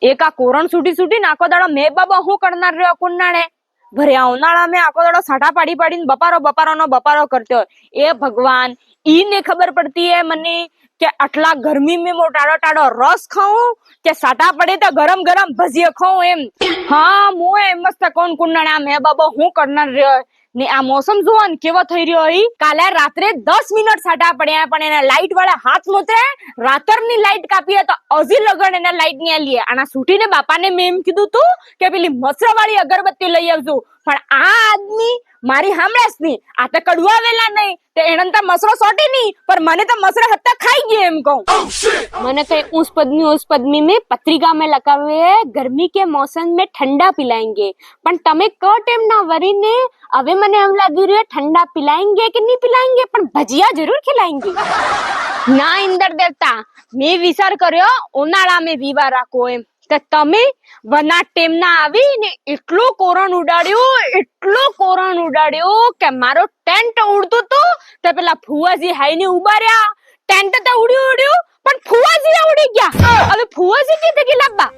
એક આ કોરણ છૂટી આખો દાડો મેં બાબા હું કરનાર રહ્યો કુંડાણે ભર્યા ઉનાળા મેં આખો દાડો સાટા પાડીને બપારો કરતો હોય એ ભગવાન ઈને ખબર પડતી હે મને કે આટલા ગરમી में મો ટાડો રસ ખાઉં કે સાટા પડે તો ગરમ ગરમ ભજીયા ખાઉં એમ હા હું એમ મસ્ત કોણ કુંડાણા મેં બાબા હું કરનાર રહ્યો ને આ મોસમ જોવા ને કેવો થઈ રહ્યો હોય કાલે રાત્રે 10 મિનિટ સાટા પડ્યા પણ એના લાઈટ વાળા હાથ મોતરે રાતરની લાઈટ કાપી તો હજી લગન એના લાઈટ ની આલીએ આના છૂટીને બાપાને મેં એમ કીધું તું કે પેલી મસરાવાળી અગરબત્તી લઈ આવજો પણ આ આદમી મારી હામળેસ ની આ તો કડવા વેલા નહીં તે એનન તો મસરો સોટી નહીં પર મને તો મસરો હત્તા ખાઈ ગયે એમ કહું મને કઈ उस पद्मी में पत्रिका में लगा हुए है गर्मी के मौसम में ठंडा पिलाएंगे પણ તમે કટ એમ ના વરીને હવે મને એમ લાગી રહ્યું ઠંડા पिलाएंगे કે નહીં पिलाएंगे પણ ભજીયા જરૂર ખિલાएंगे ના ઇન્દર દેવતા મેં વિચાર કર્યો ઉનાળા મેં વિવા રાખો એમ કે તમે વના ટેમ ના આવી ને એટલો કોરણ ઉડાડ્યો કે મારો ટેન્ટ ઉડતું તો તે પેલા ફુવાજી હાઈ ને ઉબાર્યા ટેન્ટ તો ઉડ્યું પણ ફુવાજી ઉડી ગયા હવે ફુવાજી કીધે કે લાબા